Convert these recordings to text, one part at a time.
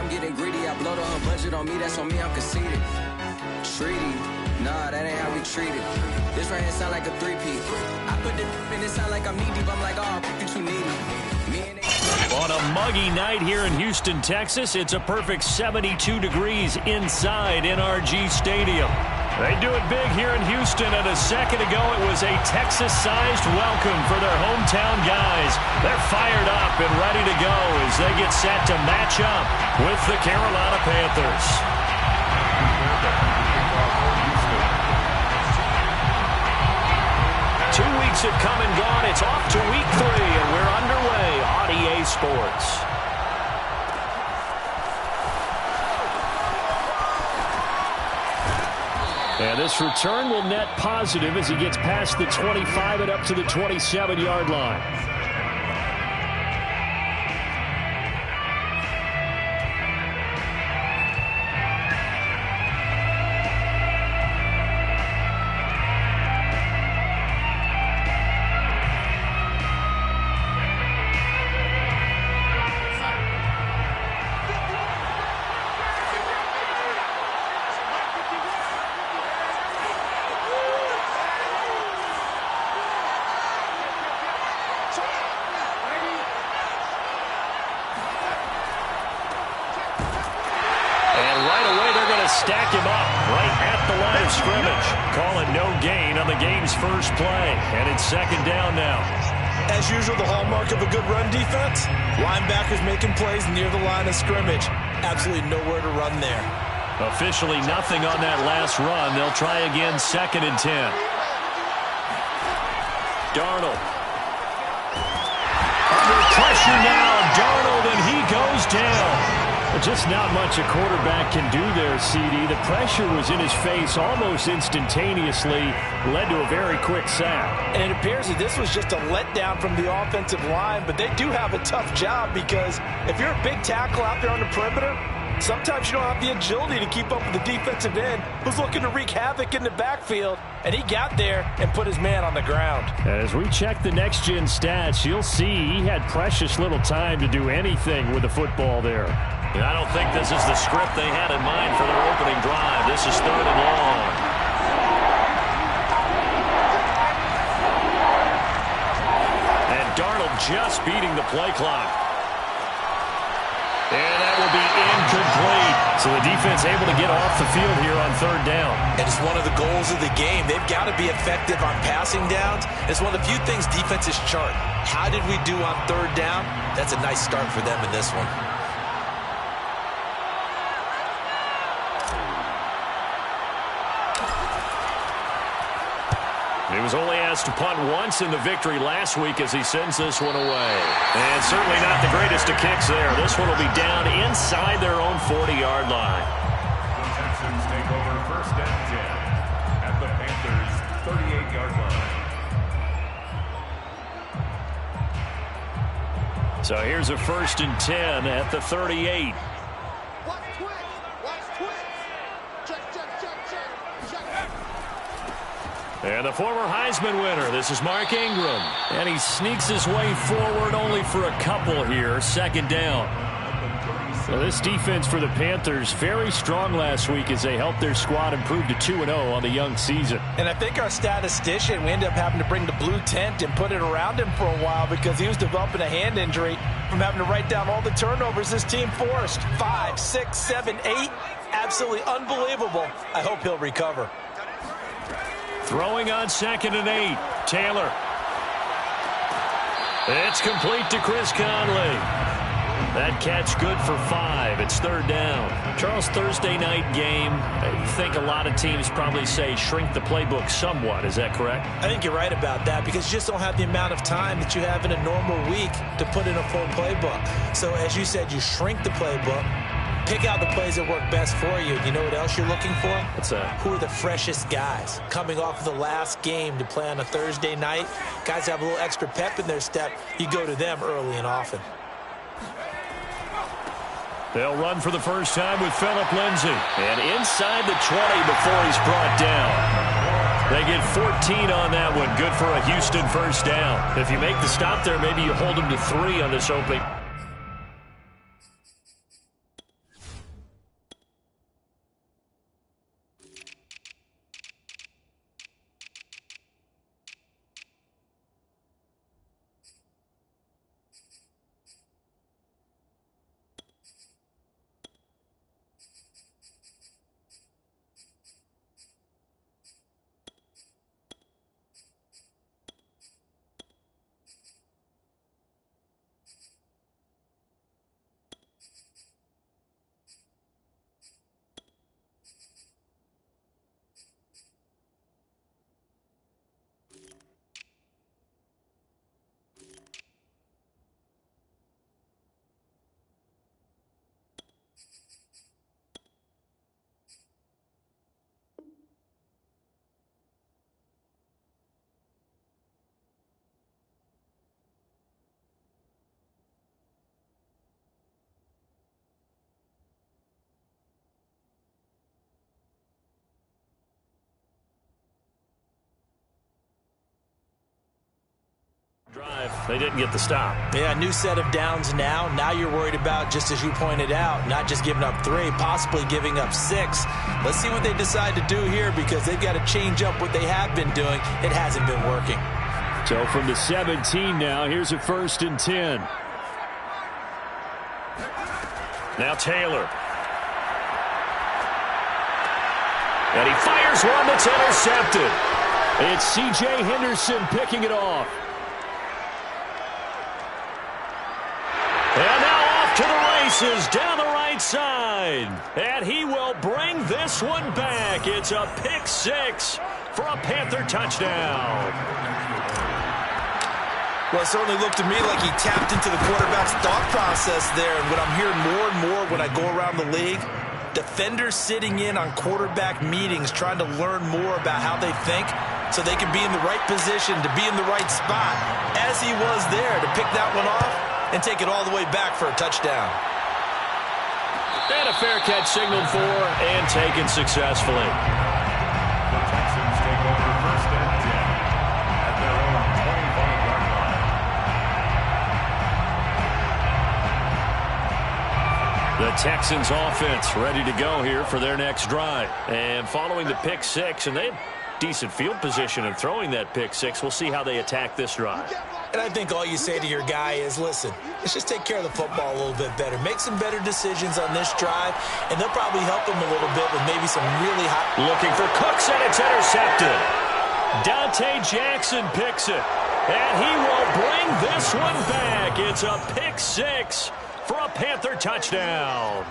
I'm getting greedy. I blow the whole budget on me. That's on me. I'm conceited. Treaty. Nah, that ain't how we treat it. This right here sound like a three-peat. I put the in it sound like I'm knee-deep. I'm like, oh, you too needy. On a muggy night here in Houston, Texas, it's a perfect 72 degrees inside NRG Stadium. They do it big here in Houston, and a second ago it was a Texas-sized welcome for their hometown guys. They're fired up and ready to go as they get set to match up with the Carolina Panthers. 2 weeks have come and gone. It's off to week 3, and we're underway on EA Sports. And this return will net positive as he gets past the 25 and up to the 27-yard line. Stack him up right at the line of scrimmage. Calling no gain on the game's first play. And it's second down now. As usual, the hallmark of a good run defense, linebackers making plays near the line of scrimmage. Absolutely nowhere to run there. Officially nothing on that last run. They'll try again, 2nd and 10. Darnold. Under pressure now, Darnold, and he goes down. Just not much a quarterback can do there, CD. The pressure was in his face almost instantaneously, led to a very quick sack. And it appears that this was just a letdown from the offensive line, but they do have a tough job because if you're a big tackle out there on the perimeter, sometimes you don't have the agility to keep up with the defensive end who's looking to wreak havoc in the backfield, and he got there and put his man on the ground. As we check the next-gen stats, you'll see he had precious little time to do anything with the football there. I don't think this is the script they had in mind for their opening drive. This is 3rd and long. And Darnold just beating the play clock. And that will be incomplete. So the defense able to get off the field here on 3rd down. And it's one of the goals of the game. They've got to be effective on passing downs. It's one of the few things defenses chart. How did we do on 3rd down? That's a nice start for them in this one. He was only asked to punt once in the victory last week as he sends this one away. And certainly not the greatest of kicks there. This one will be down inside their own 40-yard line. The Texans take over 1st and 10 at the Panthers' 38-yard line. So here's a 1st and 10 at the 38. And the former Heisman winner, this is Mark Ingram. And he sneaks his way forward only for a couple here, 2nd down. So this defense for the Panthers, very strong last week as they helped their squad improve to 2-0 on the young season. And I think our statistician, we ended up having to bring the blue tent and put it around him for a while because he was developing a hand injury from having to write down all the turnovers this team forced. 5, 6, 7, 8. Absolutely unbelievable. I hope he'll recover. Throwing on 2nd and 8. Taylor. It's complete to Chris Conley. That catch good for 5. It's 3rd down. Charles, Thursday night game, I think a lot of teams probably say shrink the playbook somewhat. Is that correct? I think you're right about that because you just don't have the amount of time that you have in a normal week to put in a full playbook. So as you said, you shrink the playbook. Pick out the plays that work best for you. You know what else you're looking for? What's that? Who are the freshest guys coming off of the last game to play on a Thursday night? Guys have a little extra pep in their step. You go to them early and often. They'll run for the first time with Phillip Lindsay. And inside the 20 before he's brought down. They get 14 on that one. Good for a Houston 1st down. If you make the stop there, maybe you hold them to 3 on this opening. They didn't get the stop. Yeah, new set of downs now. Now you're worried about, just as you pointed out, not just giving up 3, possibly giving up 6. Let's see what they decide to do here, because they've got to change up what they have been doing. It hasn't been working. So from the 17 now, here's a 1st and 10. Now Taylor. And he fires one that's intercepted. It's C.J. Henderson picking it off. And now off to the races down the right side. And he will bring this one back. It's a pick 6 for a Panther touchdown. Well, it certainly looked to me like he tapped into the quarterback's thought process there. And what I'm hearing more and more when I go around the league, defenders sitting in on quarterback meetings trying to learn more about how they think so they can be in the right position to be in the right spot, as he was there to pick that one off and take it all the way back for a touchdown. And a fair catch signaled for and taken successfully. The Texans take over 1st and 10 at their own 25-yard line. The Texans offense ready to go here for their next drive. And following the pick 6, and they have decent field position in throwing that pick 6. We'll see how they attack this drive. And I think all you say to your guy is, listen, let's just take care of the football a little bit better. Make some better decisions on this drive, and they'll probably help him a little bit with maybe some really hot. Looking for Cooks, and it's intercepted. Dante Jackson picks it, and he will bring this one back. It's a pick 6 for a Panther touchdown.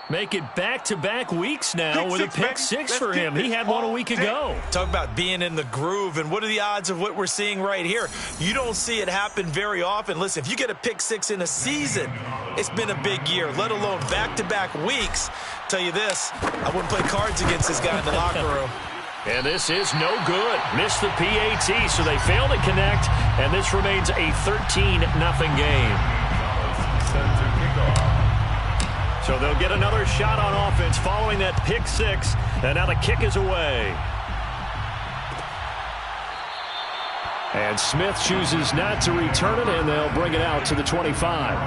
Make it back-to-back weeks now with a pick 6 for him. He had one a week ago. Talk about being in the groove, and what are the odds of what we're seeing right here? You don't see it happen very often. Listen, if you get a pick 6 in a season, it's been a big year, let alone back-to-back weeks. Tell you this, I wouldn't play cards against this guy in the locker room. And this is no good. Missed the PAT, so they fail to connect, and this remains a 13-0 game. Set to kick off. So they'll get another shot on offense following that pick 6, and now the kick is away. And Smith chooses not to return it, and they'll bring it out to the 25.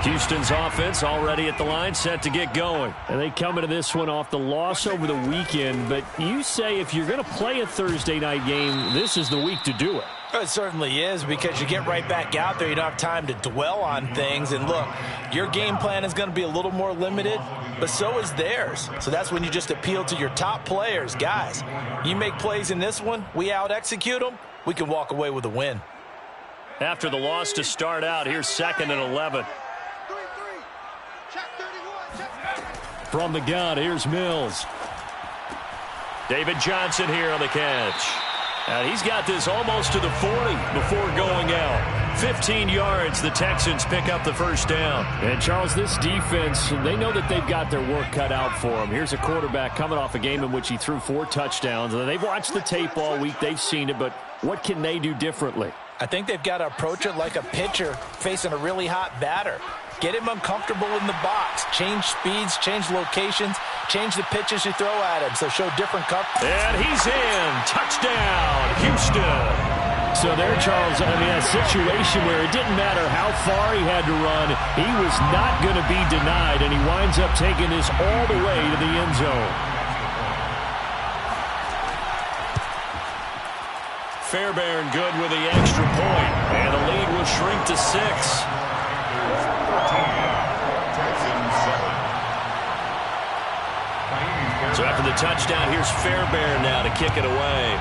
Houston's offense already at the line, set to get going. And they come into this one off the loss over the weekend, but you say if you're going to play a Thursday night game, this is the week to do it. It certainly is, because you get right back out there. You don't have time to dwell on things. And look, your game plan is going to be a little more limited, but so is theirs. So that's when you just appeal to your top players. Guys, you make plays in this one, we out-execute them, we can walk away with a win. After the loss to start out, here's 2nd and 11. From the gun, here's Mills. David Johnson here on the catch. And he's got this almost to the 40 before going out. 15 yards, the Texans pick up the first down. And, Charles, this defense, they know that they've got their work cut out for them. Here's a quarterback coming off a game in which he threw 4 touchdowns. And they've watched the tape all week. They've seen it, but what can they do differently? I think they've got to approach it like a pitcher facing a really hot batter. Get him uncomfortable in the box. Change speeds, change locations, change the pitches you throw at him. So show different coverage. And he's in. Touchdown, Houston. So there, Charles, I mean, a situation where it didn't matter how far he had to run, he was not going to be denied, and he winds up taking this all the way to the end zone. Fairbairn good with the extra point, and the lead will shrink to 6. So after the touchdown, here's Fairbairn now to kick it away.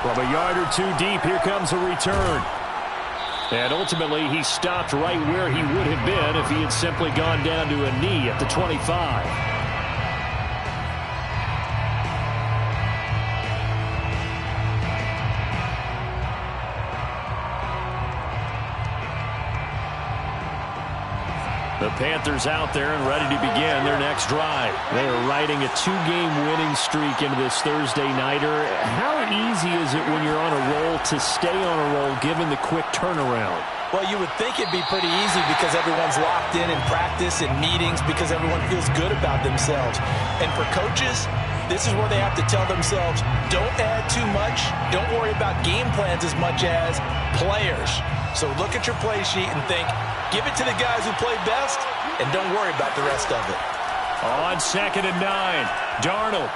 From a yard or 2 deep, here comes a return. And ultimately, he stopped right where he would have been if he had simply gone down to a knee at the 25. The Panthers out there and ready to begin their next drive. They are riding a 2-game winning streak into this Thursday nighter. How easy is it when you're on a roll to stay on a roll given the quick turnaround? Well, you would think it'd be pretty easy because everyone's locked in practice and meetings because everyone feels good about themselves. And for coaches, this is where they have to tell themselves, don't add too much. Don't worry about game plans as much as players. So look at your play sheet and think, give it to the guys who play best, and don't worry about the rest of it. On 2nd and 9, Darnold.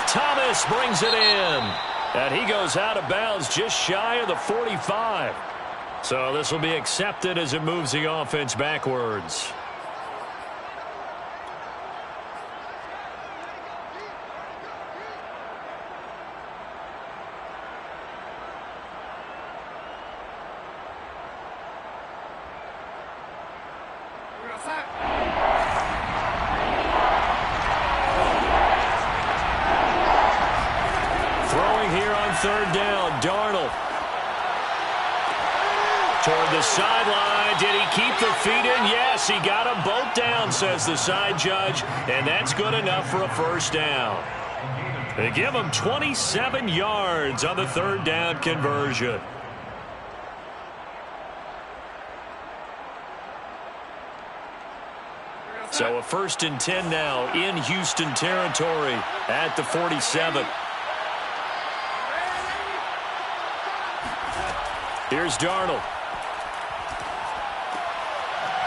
Thomas brings it in. And he goes out of bounds just shy of the 45. So this will be accepted as it moves the offense backwards. Third down, Darnold. Toward the sideline. Did he keep the feet in? Yes, he got them both down, says the side judge. And that's good enough for a first down. They give him 27 yards on the third down conversion. So a 1st and 10 now in Houston territory at the 47. Here's Darnold.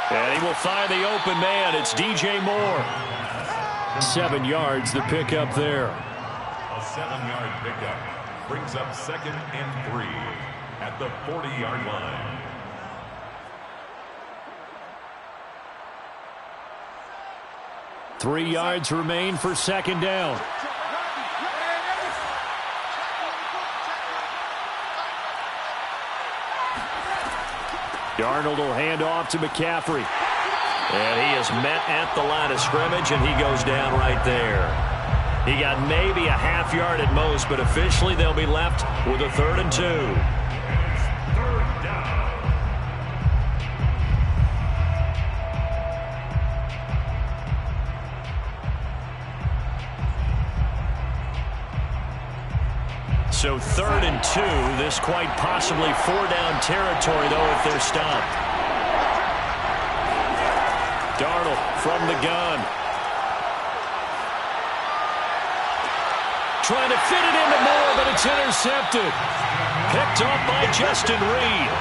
And he will find the open man. It's DJ Moore. 7 yards, the pickup there. A 7-yard pickup brings up 2nd and 3 at the 40-yard line. Three yards remain for 2nd down. Darnold will hand off to Mccaffrey. And he is met at the line of scrimmage, and he goes down right there. He got maybe a half yard at most, but officially they'll be left with a 3rd and 2. So 3rd and 2, this quite possibly 4-down territory, though, if they're stopped. Darnold from the gun. Trying to fit it into Moore, but it's intercepted. Picked off by Justin Reed.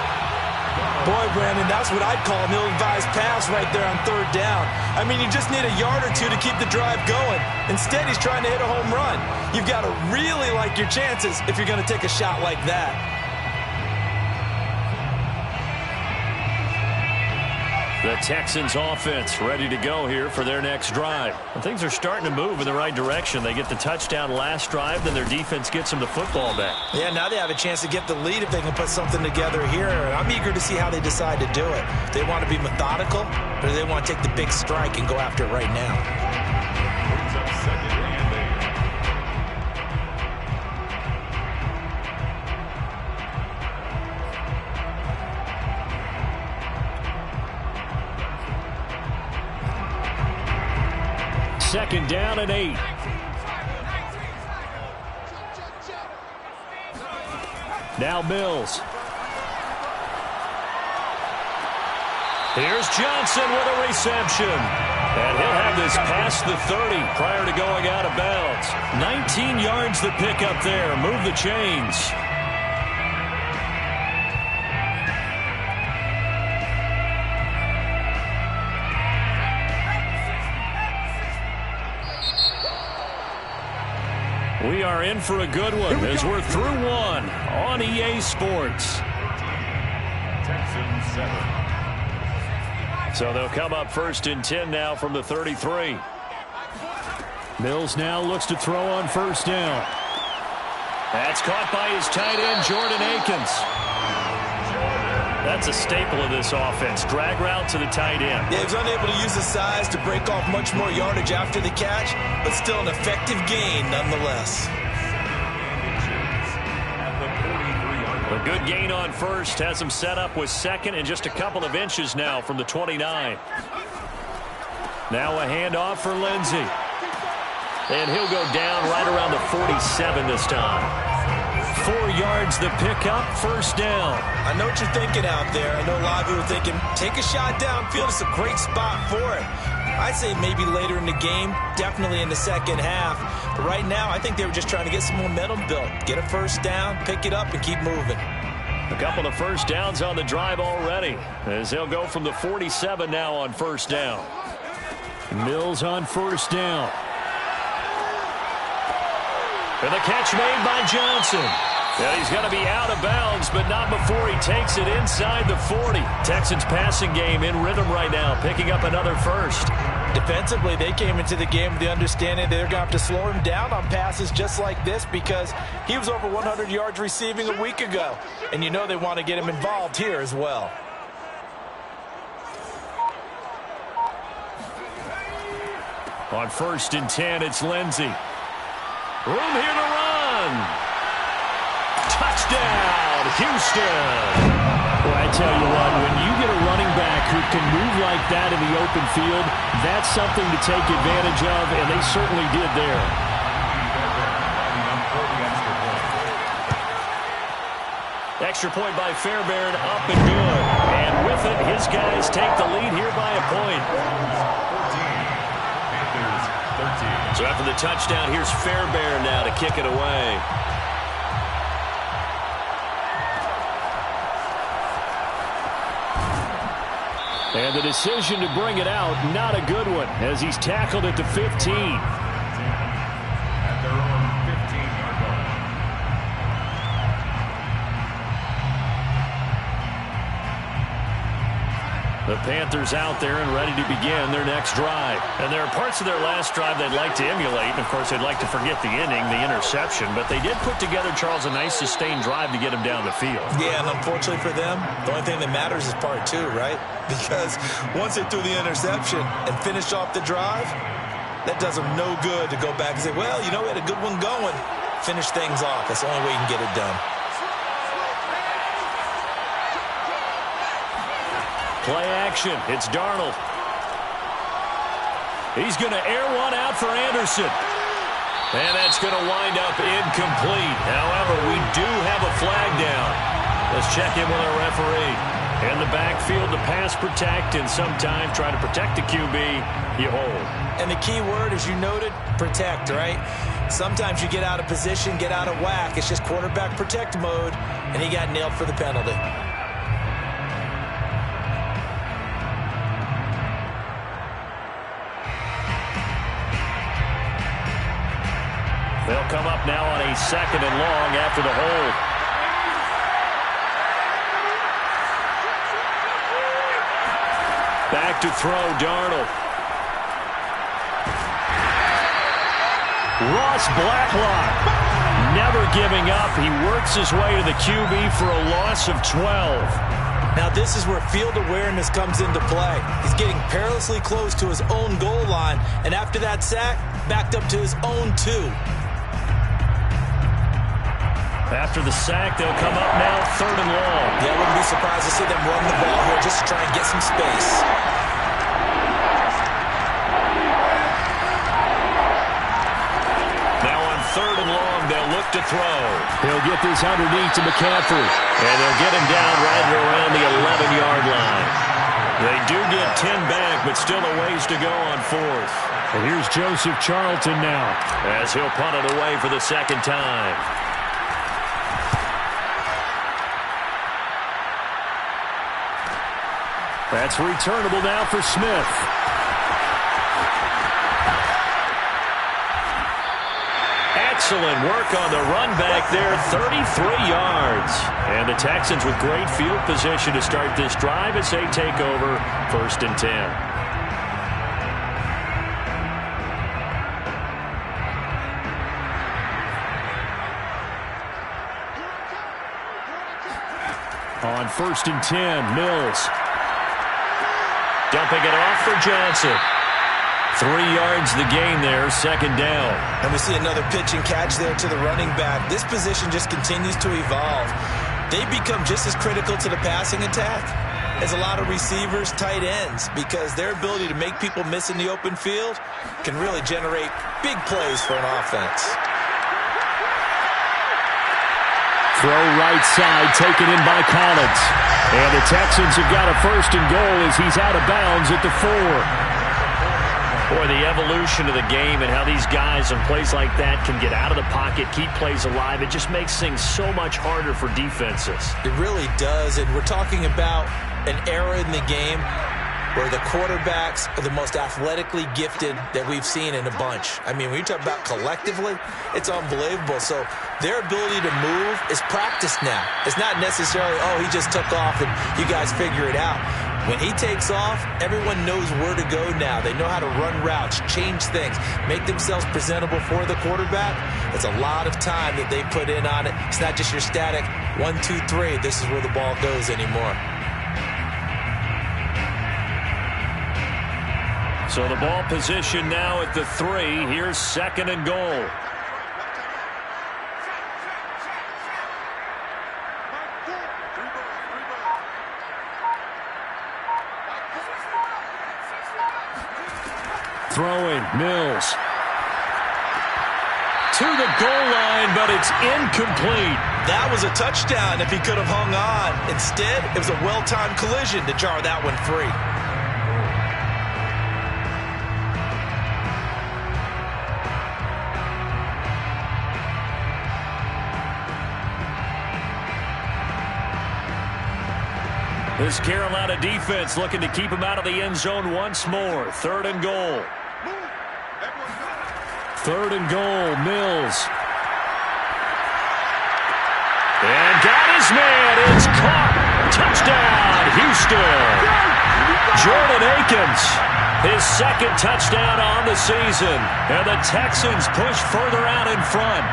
Boy, Brandon, that's what I'd call an ill-advised pass right there on 3rd down. I mean, you just need a yard or two to keep the drive going. Instead, he's trying to hit a home run. You've got to really like your chances if you're going to take a shot like that. The Texans offense ready to go here for their next drive. And things are starting to move in the right direction. They get the touchdown last drive, then their defense gets them the football back. Yeah, now they have a chance to get the lead if they can put something together here. And I'm eager to see how they decide to do it. They want to be methodical, or do they want to take the big strike and go after it right now? Second down and 8. Now Mills. Here's Johnson with a reception. And he'll have this past the 30 prior to going out of bounds. 19 yards the pickup there. Move the chains. We are in for a good one as we're through one on EA Sports. Texans 7. So they'll come up 1st and 10 now from the 33. Mills now looks to throw on 1st down. That's caught by his tight end, Jordan Akins. That's a staple of this offense. Drag route to the tight end. Yeah, he was unable to use his size to break off much more yardage after the catch, but still an effective gain nonetheless. The A good gain on first. Has him set up with second and just a couple of inches now from the 29. Now a handoff for Lindsey. And he'll go down right around the 47 this time. 4 yards the pickup, first down. I know what you're thinking out there. I know a lot of you are thinking, take a shot downfield. It's a great spot for it. I'd say maybe later in the game, definitely in the second half. But right now, I think they were just trying to get some momentum built. Get a first down, pick it up, and keep moving. A couple of first downs on the drive already, as they'll go from the 47 now on first down. Mills on first down. And the catch made by Johnson. Yeah, he's going to be out of bounds, but not before he takes it inside the 40. Texans passing game in rhythm right now, picking up another first. Defensively, they came into the game with the understanding they're going to have to slow him down on passes just like this because he was over 100 yards receiving a week ago. And you know they want to get him involved here as well. On 1st and 10, it's Lindsey. Room here to run. Touchdown, Houston. Well, I tell you what, when you get a running back who can move like that in the open field, that's something to take advantage of, and they certainly did there. Extra point by Fairbairn, up and good. And with it, his guys take the lead here by a point. So after the touchdown, here's Fairbairn now to kick it away. And the decision to bring it out, not a good one, as he's tackled at the 15. At their own 15-yard line. The Panthers out there and ready to begin their next drive. And there are parts of their last drive they'd like to emulate. And, of course, they'd like to forget the inning, the interception. But they did put together, Charles, a nice sustained drive to get him down the field. Yeah, and unfortunately for them, the only thing that matters is part 2, right? Because once they threw the interception and finished off the drive, that does them no good to go back and say, well, you know, we had a good one going. Finish things off. That's the only way you can get it done. Play action. It's Darnold. He's going to air one out for Anderson. And that's going to wind up incomplete. However, we do have a flag down. Let's check in with our referee. In the backfield, the pass protect, and sometimes try to protect the QB, you hold. And the key word, as you noted, protect, right? Sometimes you get out of position, get out of whack. It's just quarterback protect mode, and he got nailed for the penalty. They'll come up now on a 2nd and long after the hold. Back to throw, Darnold. Ross Blacklock, never giving up. He works his way to the QB for a loss of 12. Now this is where field awareness comes into play. He's getting perilously close to his own goal line, and after that sack, backed up to his own 2. After the sack, they'll come up now 3rd and long. Yeah, I wouldn't be surprised to see them run the ball here just to try and get some space. Now on 3rd and long, they'll look to throw. He'll get this underneath to McCaffrey. And they'll get him down right around the 11-yard line. They do get 10 back, but still a ways to go on 4th. And here's Joseph Charlton now, as he'll punt it away for the 2nd time. That's returnable now for Smith. Excellent work on the run back there, 33 yards. And the Texans with great field position to start this drive as they take over 1st and 10. On 1st and 10, Mills. Dumping it off for Johnson. 3 yards the gain there, 2nd down. And we see another pitch and catch there to the running back. This position just continues to evolve. they become just as critical to the passing attack as a lot of receivers, tight ends, because their ability to make people miss in the open field can really generate big plays for an offense. Throw right side, taken in by Collins. And the Texans have got a 1st and goal as he's out of bounds at the 4. Boy, the evolution of the game and how these guys in plays like that can get out of the pocket, keep plays alive, it just makes things so much harder for defenses. It really does, and we're talking about an era in the game where the quarterbacks are the most athletically gifted that we've seen in a bunch. I mean, when you talk about collectively, it's unbelievable. So their ability to move is practiced now. It's not necessarily, oh, he just took off and you guys figure it out. When he takes off, everyone knows where to go now. They know how to run routes, change things, make themselves presentable for the quarterback. It's a lot of time that they put in on it. It's not just your static 1, 2, 3. This is where the ball goes anymore. So the ball position now at the 3. Here's 2nd and goal. Throwing, Mills. To the goal line, but it's incomplete. That was a touchdown if he could have hung on. Instead, it was a well-timed collision to jar that one free. This Carolina defense looking to keep him out of the end zone once more. 3rd and goal. 3rd and goal, Mills. And got his man. It's caught. Touchdown, Houston. Jordan Akins, his 2nd touchdown on the season. And the Texans push further out in front.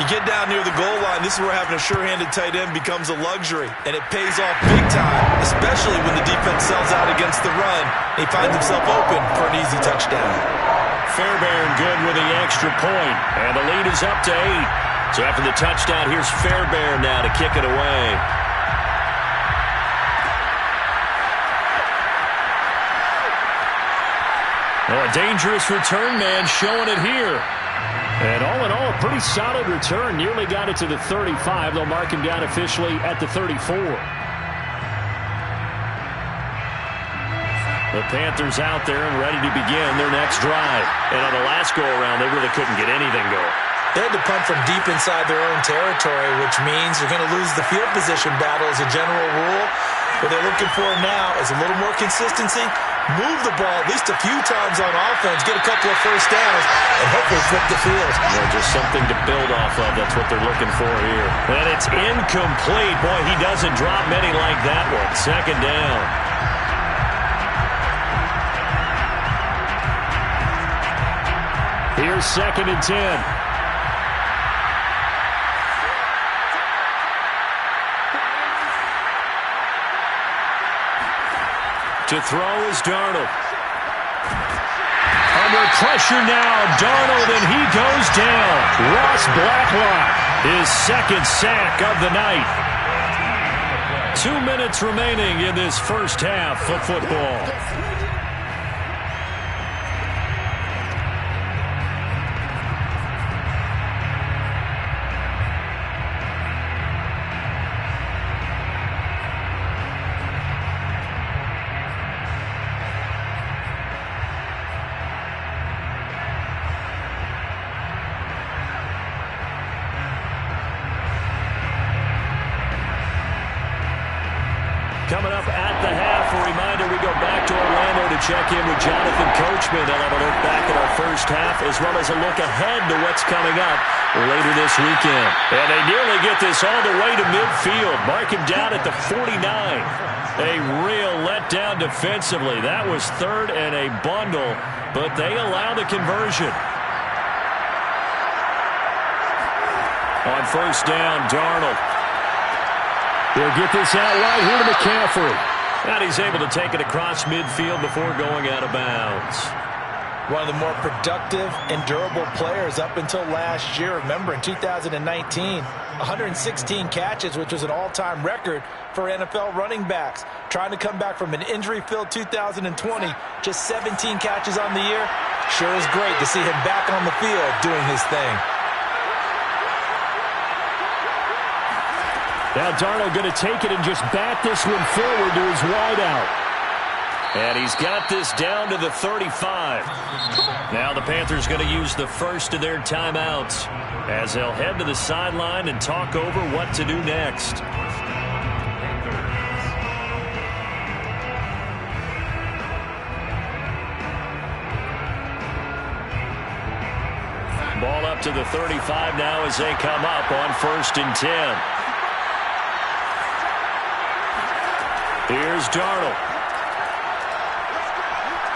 You get down near the goal line, this is where having a sure-handed tight end becomes a luxury, and it pays off big time, especially when the defense sells out against the run. He finds himself open for an easy touchdown. Fairbairn good with the extra point, and the lead is up to 8. So after the touchdown, here's Fairbairn now to kick it away. Oh, a dangerous return man showing it here. And all in all, a pretty solid return. Nearly got it to the 35. They'll mark him down officially at the 34. The Panthers out there and ready to begin their next drive. And on the last go-around, they really couldn't get anything going. They had to punt from deep inside their own territory, which means you're going to lose the field position battle as a general rule. What they're looking for now is a little more consistency. Move the ball at least a few times on offense, get a couple of first downs, and hopefully flip the field. Yeah, just something to build off of. That's what they're looking for here. And it's incomplete. Boy, he doesn't drop many like that one. 2nd down. Here's 2nd and 10. To throw is Darnold. Under pressure now, Darnold, and he goes down. Ross Blacklock, his 2nd sack of the night. 2 minutes remaining in this first half of football. Coming up at the half, a reminder, we go back to Orlando to check in with Jonathan Coachman. They'll have a look back at our first half as well as a look ahead to what's coming up later this weekend. And they nearly get this all the way to midfield. Mark him down at the 49. A real letdown defensively. That was 3rd and a bundle, but they allow the conversion. On first down, Darnold. He'll get this out right here to Mccaffrey. And he's able to take it across midfield before going out of bounds. One of the more productive and durable players up until last year. Remember, in 2019, 116 catches, which was an all-time record for NFL running backs. Trying to come back from an injury-filled 2020, just 17 catches on the year. Sure is great to see him back on the field doing his thing. Now Darnold going to take it and just bat this one forward to his wideout. And he's got this down to the 35. Now the Panthers going to use the first of their timeouts as they'll head to the sideline and talk over what to do next. Ball up to the 35 now as they come up on 1st and 10. Here's Darnold.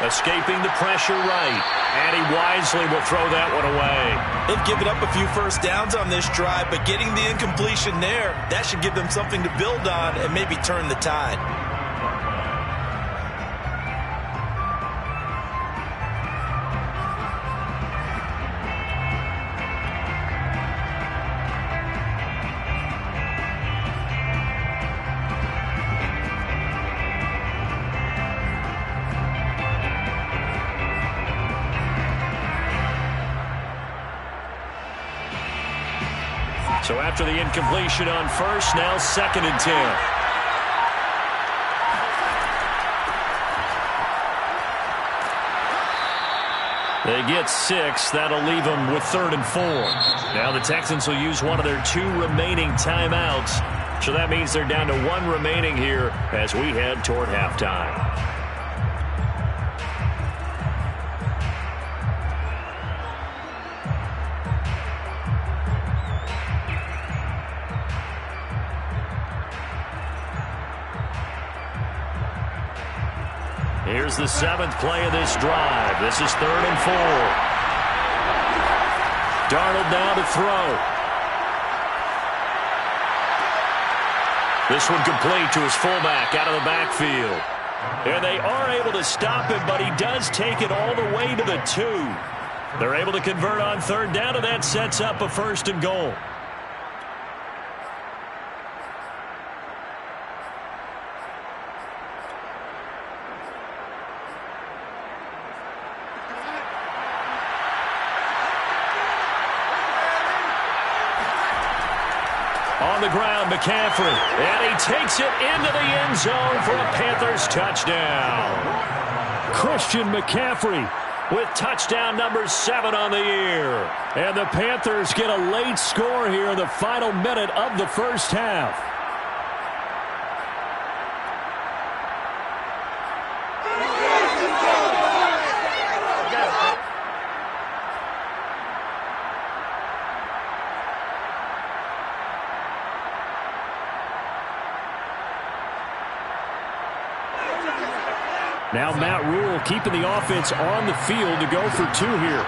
Escaping the pressure right. And he wisely will throw that one away. They've given up a few first downs on this drive, but getting the incompletion there, that should give them something to build on and maybe turn the tide. So after the incompletion on 1st, now 2nd and 10. They get 6. That'll leave them with 3rd and 4. Now the Texans will use one of their 2 remaining timeouts. So that means they're down to 1 remaining here as we head toward halftime. Here's the 7th play of this drive. This is 3rd and 4. Darnold now to throw. This one complete to his fullback out of the backfield. And they are able to stop him, but he does take it all the way to the 2. They're able to convert on 3rd down, and that sets up a 1st and goal. On the ground, Mccaffrey, and he takes it into the end zone for a Panthers touchdown. Christian McCaffrey with touchdown number 7 on the year. And the Panthers get a late score here in the final minute of the first half. Now Matt Rule keeping the offense on the field to go for 2 here.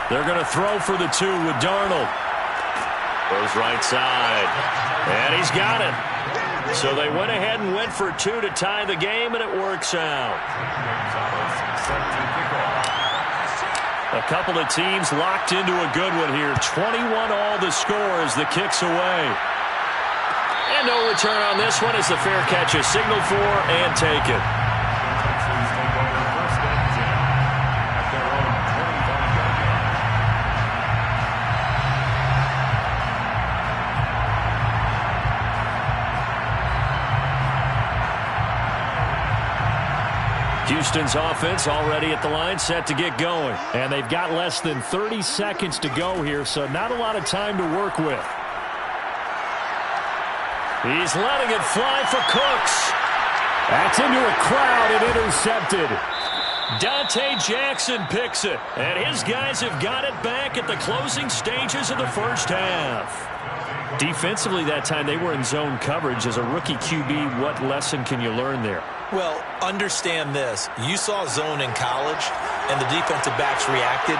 They're going to throw for the 2 with Darnold. Goes right side. And he's got it. So they went ahead and went for 2 to tie the game, and it works out. A couple of teams locked into a good one here. 21 all the score as the kick's away. And no return on this one as the fair catch is signaled for and taken. Houston's offense already at the line, set to get going. And they've got less than 30 seconds to go here, so not a lot of time to work with. He's letting it fly for Cooks. That's into a crowd and intercepted. Dante Jackson picks it, and his guys have got it back at the closing stages of the first half. Defensively that time, they were in zone coverage. As a rookie QB, what lesson can you learn there? Well, understand this. You saw zone in college, and the defensive backs reacted.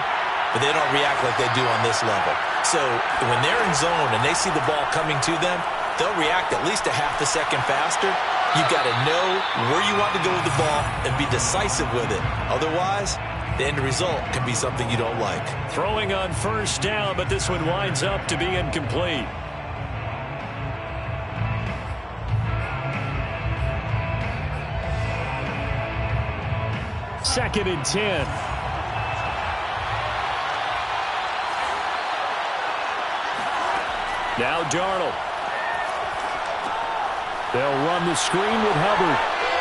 but they don't react like they do on this level. So when they're in zone and they see the ball coming to them, they'll react at least a half a second faster. You've got to know where you want to go with the ball and be decisive with it. Otherwise, the end result can be something you don't like. Throwing on first down, but this one winds up to be incomplete. Second and 10. Now Darnold. They'll run the screen with Hubbard.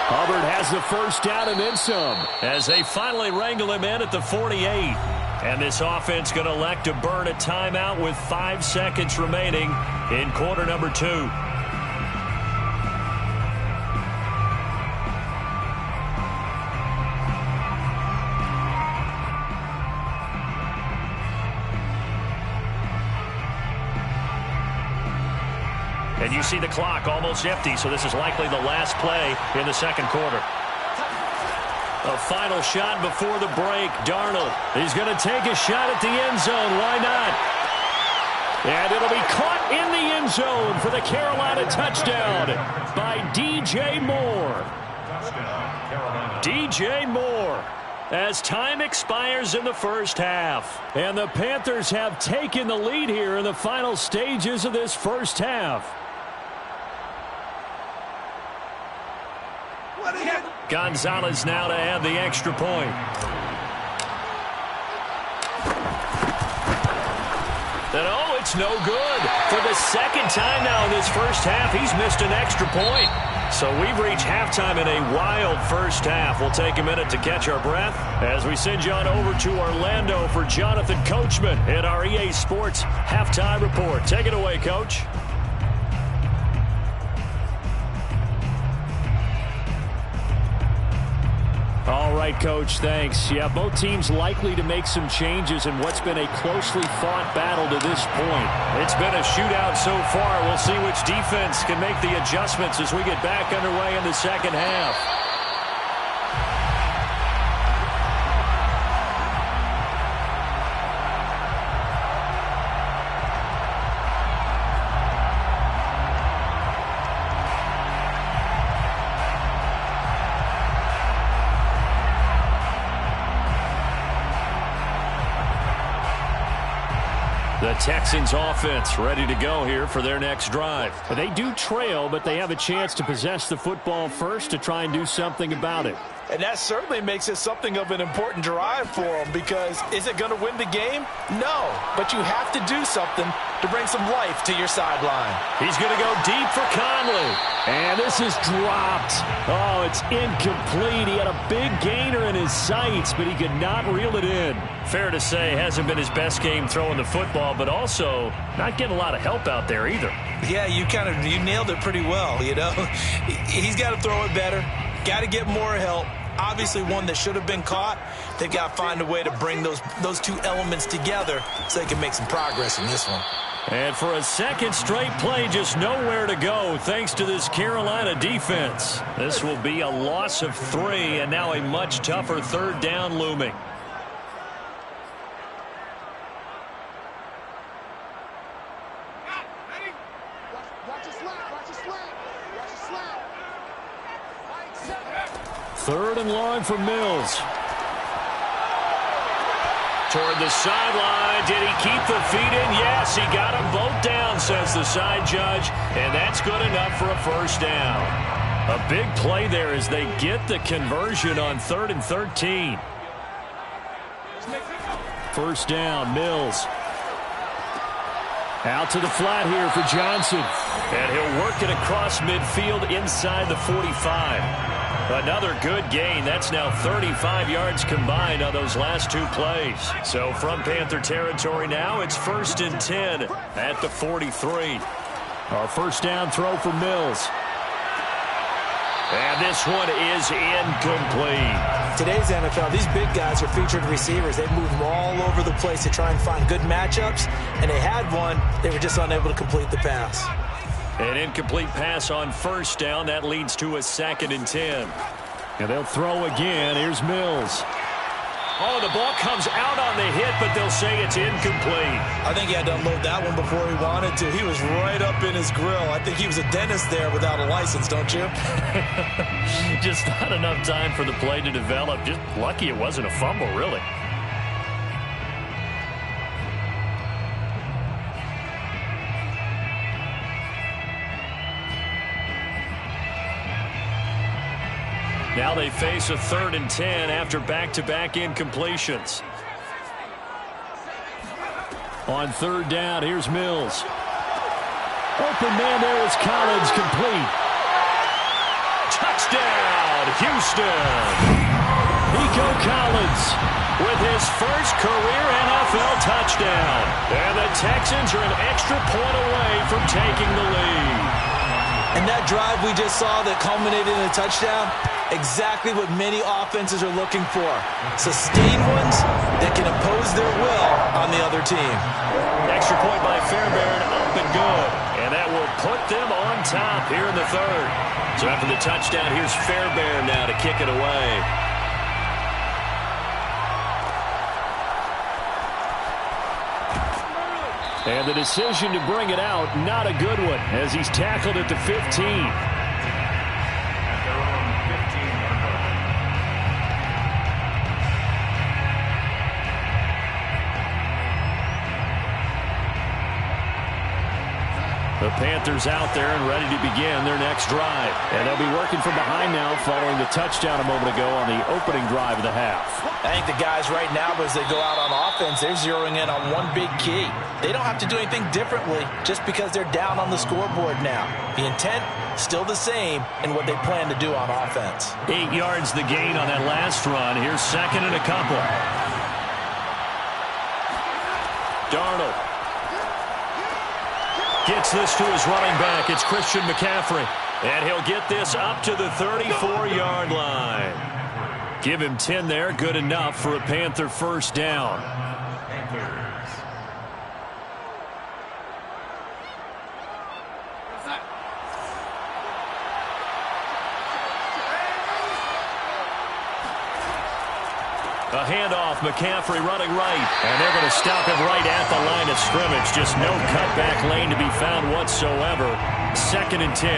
Hubbard has the first down and then some as they finally wrangle him in at the 48. And this offense going to elect to burn a timeout with 5 seconds remaining in quarter number 2. And you see the clock almost empty, so this is likely the last play in the second quarter. A final shot before the break. Darnold, he's going to take a shot at the end zone. Why not? And it'll be caught in the end zone for the Carolina touchdown by DJ Moore. DJ Moore. As time expires in the first half. And the Panthers have taken the lead here in the final stages of this first half. Gonzalez now to add the extra point. And oh, it's no good. For the second time now in this first half, he's missed an extra point. So we've reached halftime in a wild first half. We'll take a minute to catch our breath as we send you on over to Orlando for Jonathan Coachman at our EA Sports Halftime Report. Take it away, Coach. All right, Coach, thanks. Yeah, both teams likely to make some changes in what's been a closely fought battle to this point. It's been a shootout so far. We'll see which defense can make the adjustments as we get back underway in the second half. The Texans offense ready to go here for their next drive. They do trail, but they have a chance to possess the football first to try and do something about it. And that certainly makes it something of an important drive for them, because is it going to win the game? No, but you have to do something to bring some life to your sideline. He's going to go deep for Conley. And this is dropped. Oh, it's incomplete. He had a big gainer in his sights, but he could not reel it in. Fair to say, hasn't been his best game throwing the football, but also not getting a lot of help out there either. Yeah, you nailed it pretty well, you know. He's got to throw it better. Got to get more help. Obviously one that should have been caught. They've got to find a way to bring those two elements together so they can make some progress in this one. And for a second straight play, just nowhere to go thanks to this Carolina defense. This will be a loss of 3, and now a much tougher third down looming. Third and long for Mills. Toward the sideline. Did he keep the feet in? Yes, he got them both down, says the side judge. And that's good enough for a first down. A big play there as they get the conversion on 3rd and 13. First down, Mills. Out to the flat here for Johnson. And he'll work it across midfield inside the 45. Another good gain. That's now 35 yards combined on those last 2 plays. So from Panther territory now, it's 1st and 10 at the 43. Our first down throw for Mills. And this one is incomplete. Today's NFL, these big guys are featured receivers. They move them all over the place to try and find good matchups. And they had one. They were just unable to complete the pass. An incomplete pass on first down. That leads to a 2nd and 10. And they'll throw again. Here's Mills. Oh, the ball comes out on the hit, but they'll say it's incomplete. I think he had to unload that one before he wanted to. He was right up in his grill. I think he was a dentist there without a license, don't you? Just not enough time for the play to develop. Just lucky it wasn't a fumble, really. Now they face a 3rd and 10 after back-to-back incompletions. On 3rd down, here's Mills. Open man there is Collins, complete. Touchdown, Houston. Nico Collins with his first career NFL touchdown. And the Texans are an extra point away from taking the lead. And that drive we just saw that culminated in a touchdown, exactly what many offenses are looking for. Sustained ones that can impose their will on the other team. Extra point by Fairbairn, up and good. And that will put them on top here in the 3rd. So after the touchdown, here's Fairbairn now to kick it away. And the decision to bring it out, not a good one, as he's tackled at the 15. The Panthers out there and ready to begin their next drive. And they'll be working from behind now following the touchdown a moment ago on the opening drive of the half. I think the guys right now, as they go out on offense, they're zeroing in on one big key. They don't have to do anything differently just because they're down on the scoreboard now. The intent, still the same in what they plan to do on offense. 8 yards the gain on that last run. Here's 2nd and a couple. Darnold gets this to his running back. It's Christian McCaffrey. And he'll get this up to the 34-yard line. Give him 10 there. Good enough for a Panther first down. A handoff, McCaffrey running right. And they're going to stop him right at the line of scrimmage. Just no cutback lane to be found whatsoever. 2nd and 10.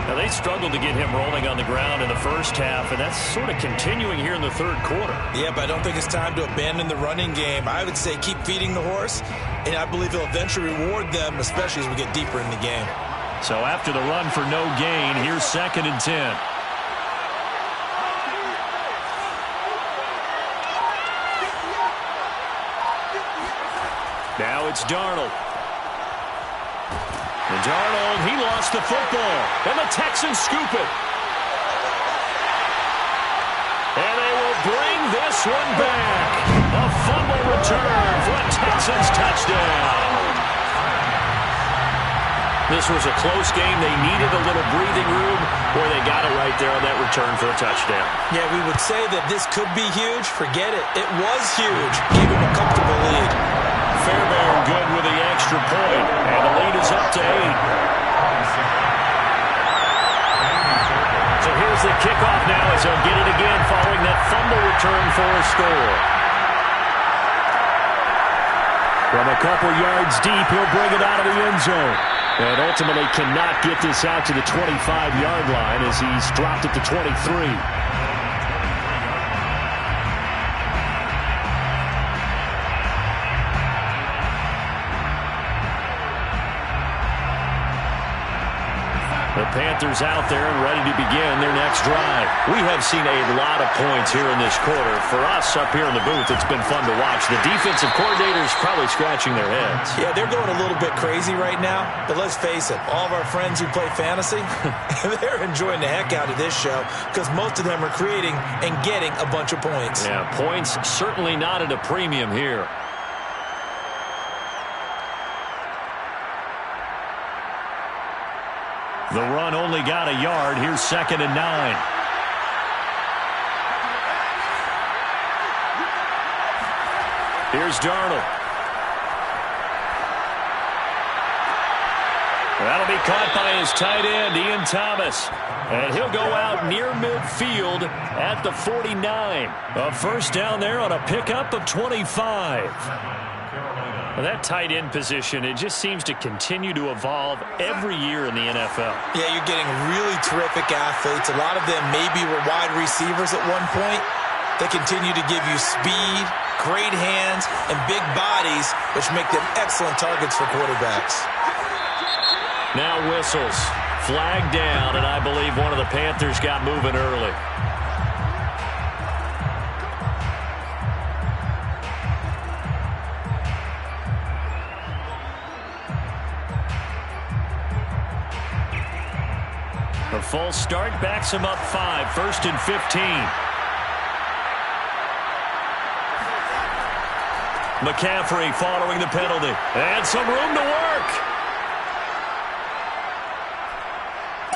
Now, they struggled to get him rolling on the ground in the first half, and that's sort of continuing here in the 3rd quarter. Yeah, but I don't think it's time to abandon the running game. I would say keep feeding the horse, and I believe he'll eventually reward them, especially as we get deeper in the game. So after the run for no gain, here's 2nd and 10. Now it's Darnold. And Darnold, he lost the football. And the Texans scoop it. And they will bring this one back. A fumble return for a Texans touchdown. This was a close game. They needed a little breathing room, where they got it right there on that return for a touchdown. Yeah, we would say that this could be huge. Forget it. It was huge. Gave him a comfortable lead. Fairbairn good with the extra point, and the lead is up to 8. So here's the kickoff now as they'll get it again following that fumble return for a score. From a couple yards deep, he'll bring it out of the end zone. And ultimately cannot get this out to the 25-yard line as he's dropped it to 23. The Panthers out there and ready to begin their next drive. We have seen a lot of points here in this quarter. For us up here in the booth, it's been fun to watch. The defensive coordinators probably scratching their heads. Yeah, they're going a little bit crazy right now. But let's face it, all of our friends who play fantasy, they're enjoying the heck out of this show because most of them are creating and getting a bunch of points. Yeah, points certainly not at a premium here. The run only got a yard. Here's 2nd and 9. Here's Darnold. That'll be caught by his tight end, Ian Thomas. And he'll go out near midfield at the 49. A first down there on a pickup of 25. Well, that tight end position, it just seems to continue to evolve every year in the NFL. Yeah, you're getting really terrific athletes. A lot of them maybe were wide receivers at one point. They continue to give you speed, great hands, and big bodies, which make them excellent targets for quarterbacks. Now whistles. Flag down, and I believe one of the Panthers got moving early. A false start backs him up 5, 1st and 15. McCaffrey following the penalty. And some room to work.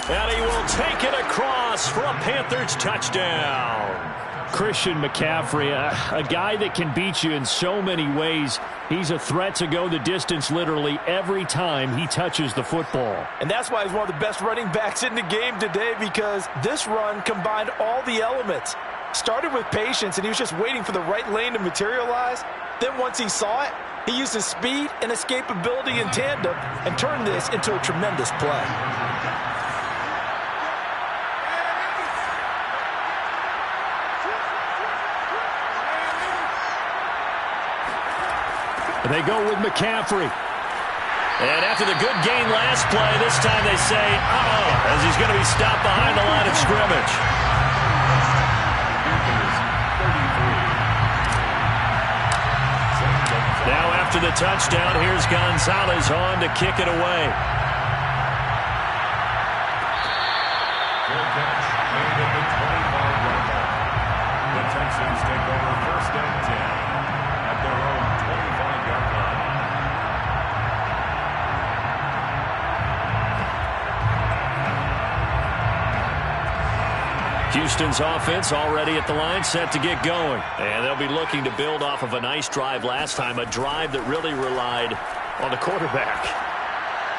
And he will take it across for a Panthers touchdown. Christian McCaffrey, a guy that can beat you in so many ways. He's a threat to go the distance literally every time he touches the football. And that's why he's one of the best running backs in the game today, because this run combined all the elements. Started with patience, and he was just waiting for the right lane to materialize. Then once he saw it, he used his speed and escapability in tandem and turned this into a tremendous play. They go with McCaffrey. And after the good gain last play, this time they say, as he's going to be stopped behind the line of scrimmage. Now after the touchdown, here's Gonzalez on to kick it away. Good catch made at the 25-yard line. The Texans take over 1st and 10 at their own 25-yard line. Houston's offense already at the line, set to get going. And they'll be looking to build off of a nice drive last time, a drive that really relied on the quarterback.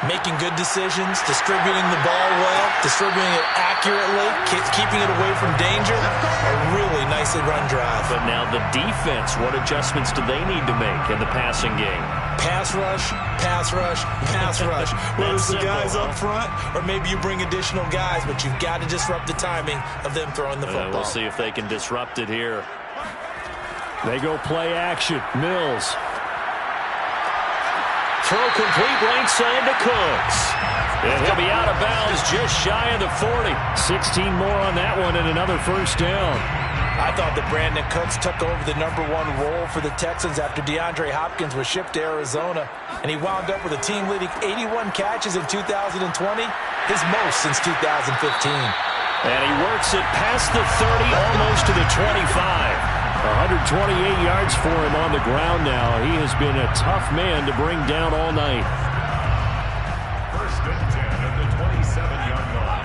Making good decisions, distributing the ball well, distributing it accurately, keeping it away from danger. A really nicely run drive. But now the defense, what adjustments do they need to make in the passing game? Pass rush, pass rush, pass rush. Whether it's the guys up front, or maybe you bring additional guys, but you've got to disrupt the timing of them throwing the football. We'll see if they can disrupt it here. They go play action. Mills. Throw complete right side to Cooks. And he'll be out of bounds just shy of the 40. 16 more on that one and another first down. I thought that Brandon Cooks took over the #1 role for the Texans after DeAndre Hopkins was shipped to Arizona, and he wound up with a team-leading 81 catches in 2020, his most since 2015. And he works it past the 30, almost to the 25. 128 yards for him on the ground now. He has been a tough man to bring down all night. 1st and 10 at the 27-yard line.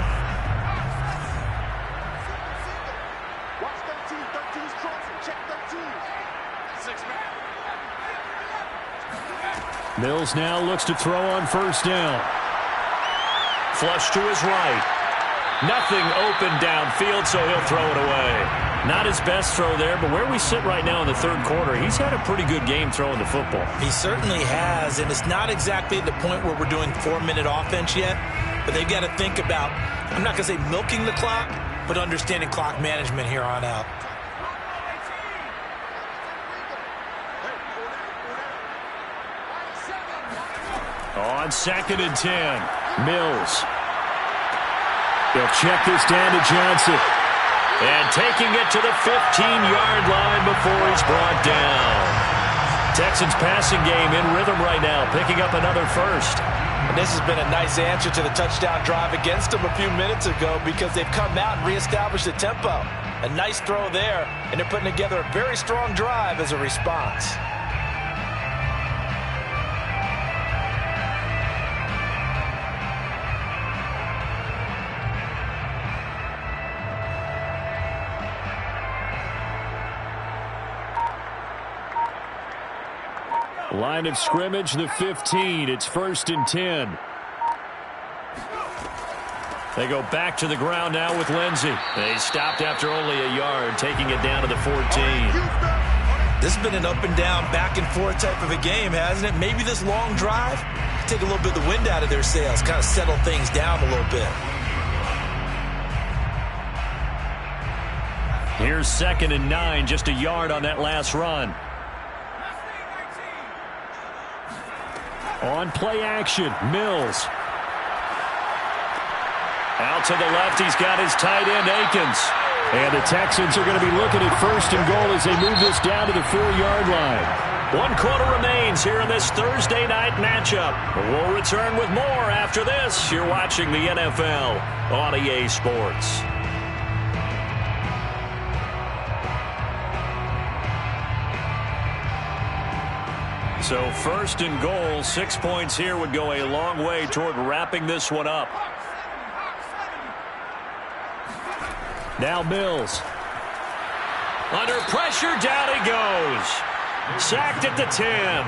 Watch 13. 13's crossing. Check 13. 6-man. Mills now looks to throw on first down. Flush to his right. Nothing open downfield, so he'll throw it away. Not his best throw there, but where we sit right now in the 3rd quarter, he's had a pretty good game throwing the football. He certainly has, and it's not exactly at the point where we're doing 4-minute offense yet, but they've got to think about, I'm not going to say milking the clock, but understanding clock management here on out. On 2nd and 10, Mills. They'll check this down to Johnson. And taking it to the 15-yard line before he's brought down. Texans passing game in rhythm right now, picking up another first. And this has been a nice answer to the touchdown drive against them a few minutes ago, because they've come out and reestablished the tempo. A nice throw there, and they're putting together a very strong drive as a response. Line of scrimmage, the 15. It's 1st and 10. They go back to the ground now with Lindsey. They stopped after only a yard, taking it down to the 14. This has been an up and down, back and forth type of a game, hasn't it? Maybe this long drive, take a little bit of the wind out of their sails, kind of settle things down a little bit. Here's 2nd and 9, just a yard on that last run. On play action, Mills. Out to the left, he's got his tight end, Akins. And the Texans are going to be looking at 1st and goal as they move this down to the 4-yard line. 1 quarter remains here in this Thursday night matchup. We'll return with more after this. You're watching the NFL on EA Sports. So 1st and goal, 6 points here would go a long way toward wrapping this one up. Now Mills. Under pressure, down he goes. Sacked at the 10.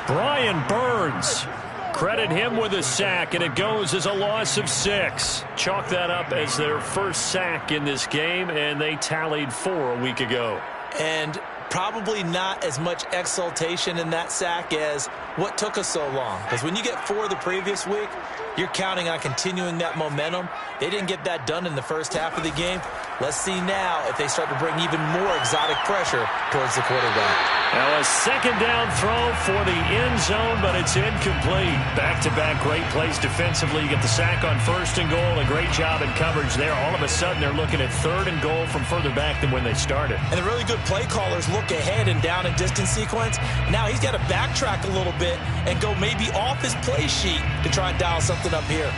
Brian Burns. Credit him with a sack, and it goes as a loss of 6. Chalk that up as their first sack in this game, and they tallied 4 a week ago. And probably not as much exultation in that sack as what took us so long. Because when you get 4 the previous week, you're counting on continuing that momentum. They didn't get that done in the first half of the game. Let's see now if they start to bring even more exotic pressure towards the quarterback. Now a 2nd down throw for the end zone, but it's incomplete. Back-to-back great plays defensively. You get the sack on 1st and goal. A great job in coverage there. All of a sudden, they're looking at 3rd and goal from further back than when they started. And the really good play callers look ahead and down and distance sequence. Now he's got to backtrack a little bit and go maybe off his play sheet to try and dial something up here.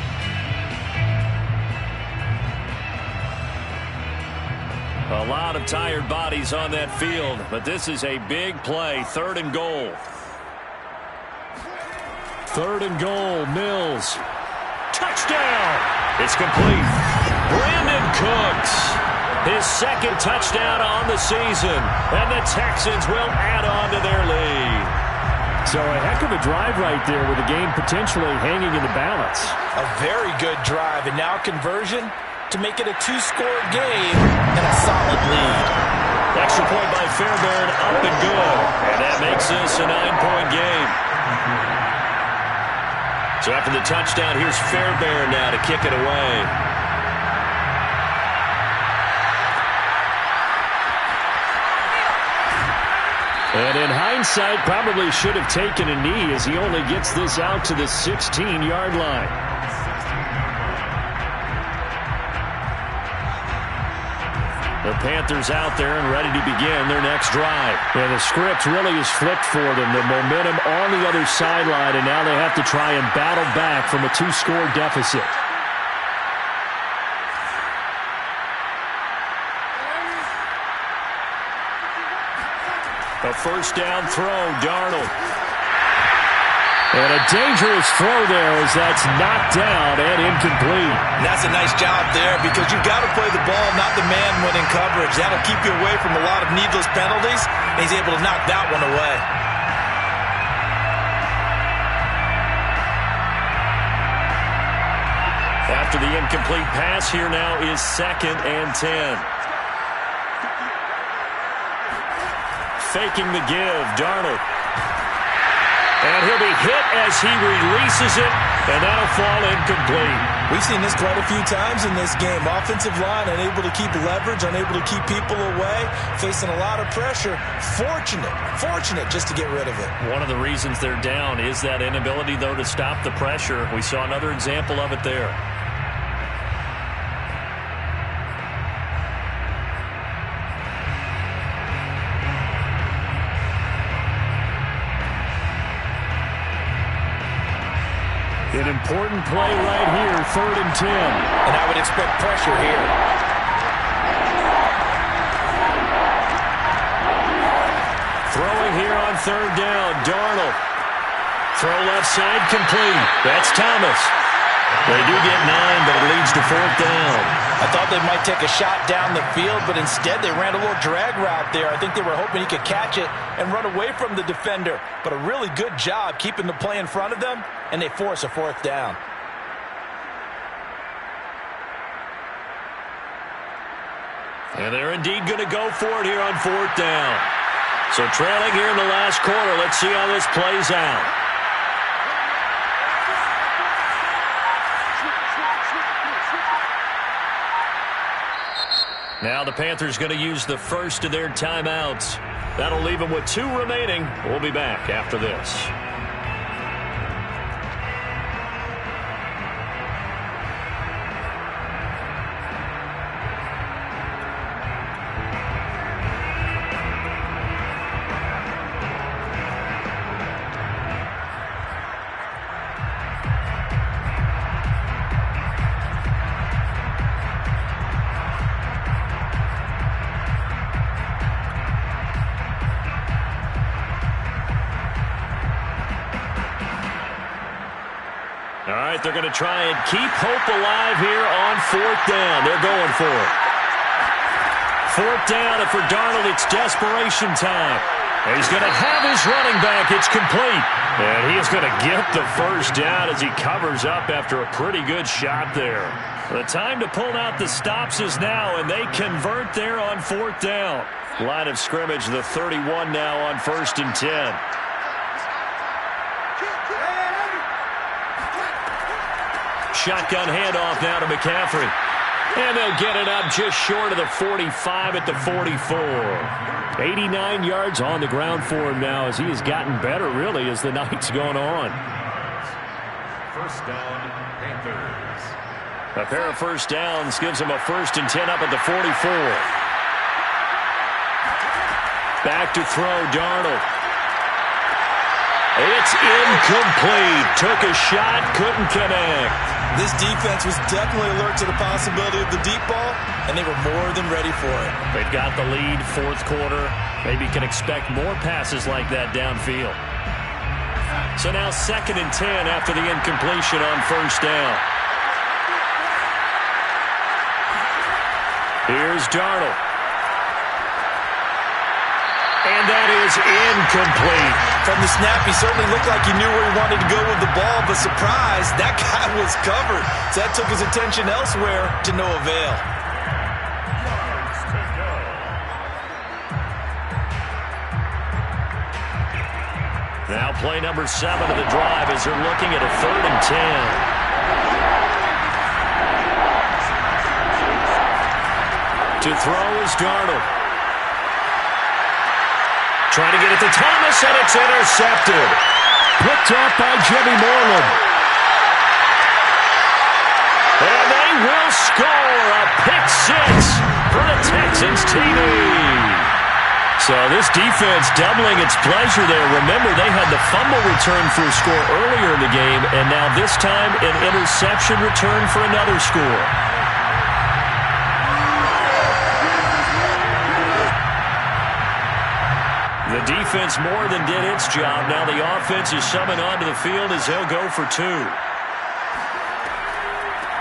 A lot of tired bodies on that field, but this is a big play. 3rd and goal. 3rd and goal, Mills. Touchdown! It's complete. Brandon Cooks. His 2nd touchdown on the season, and the Texans will add on to their lead. So a heck of a drive right there with the game potentially hanging in the balance. A very good drive, and now conversion to make it a 2-score game and a solid lead. Extra point by Fairbairn, up and good. And that makes this a 9-point game. So after the touchdown, here's Fairbairn now to kick it away. And in hindsight, probably should have taken a knee as he only gets this out to the 16-yard line. The Panthers out there and ready to begin their next drive. And the script really is flipped for them. The momentum on the other sideline, and now they have to try and battle back from a 2-score deficit. A 1st down throw, Darnold. And a dangerous throw there as that's knocked down and incomplete. And that's a nice job there because you've got to play the ball, not the man when in coverage. That'll keep you away from a lot of needless penalties, and he's able to knock that one away. After the incomplete pass, here now is 2nd and 10. Faking the give, Darnold. And he'll be hit as he releases it, and that'll fall incomplete. We've seen this quite a few times in this game. Offensive line unable to keep leverage, unable to keep people away, facing a lot of pressure. Fortunate just to get rid of it. One of the reasons they're down is that inability, though, to stop the pressure. We saw another example of it there. An important play right here, 3rd and 10. And I would expect pressure here. Throwing here on 3rd down, Darnold. Throw left side, complete. That's Thomas. They do get 9, but it leads to 4th down. I thought they might take a shot down the field, but instead they ran a little drag route there. I think they were hoping he could catch it and run away from the defender. But a really good job keeping the play in front of them, and they force a 4th down. And they're indeed going to go for it here on 4th down. So trailing here in the last quarter. Let's see how this plays out. Now the Panthers going to use the first of their timeouts. That'll leave them with 2 remaining. We'll be back after this. All right, they're going to try and keep hope alive here on 4th down. They're going for it. 4th down, and for Darnold, it's desperation time. And he's going to have his running back. It's complete. And he is going to get the first down as he covers up after a pretty good shot there. The time to pull out the stops is now, and they convert there on 4th down. Line of scrimmage, the 31 now on 1st and 10. Shotgun handoff now to McCaffrey. And they'll get it up just short of the 45 at the 44. 89 yards on the ground for him now as he has gotten better, really, as the night's gone on. First down, Panthers. A pair of first downs gives him a 1st and 10 up at the 44. Back to throw, Darnold. It's incomplete. Took a shot, couldn't connect. This defense was definitely alert to the possibility of the deep ball, and they were more than ready for it. They've got the lead, 4th quarter. Maybe can expect more passes like that downfield. So now 2nd and 10 after the incompletion on 1st down. Here's Darnold. And that is incomplete. From the snap, he certainly looked like he knew where he wanted to go with the ball, but surprise, that guy was covered. So that took his attention elsewhere to no avail. Now play number 7 of the drive as they're looking at a 3rd and 10. To throw is Darnold. Trying to get it to Thomas, and it's intercepted. Picked up by Jimmy Moreland. And they will score a pick 6 for the Texans TV. So this defense doubling its pleasure there. Remember, they had the fumble return for a score earlier in the game, and now this time an interception return for another score. The defense more than did its job. Now the offense is summoned onto the field as they'll go for 2.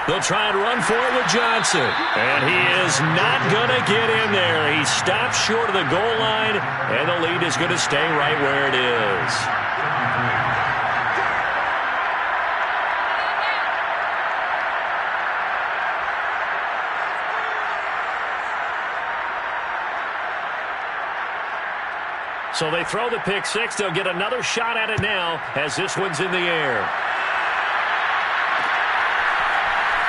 They'll try and run for it with Johnson. And he is not going to get in there. He stops short of the goal line, and the lead is going to stay right where it is. So they throw the pick 6. They'll get another shot at it now as this one's in the air.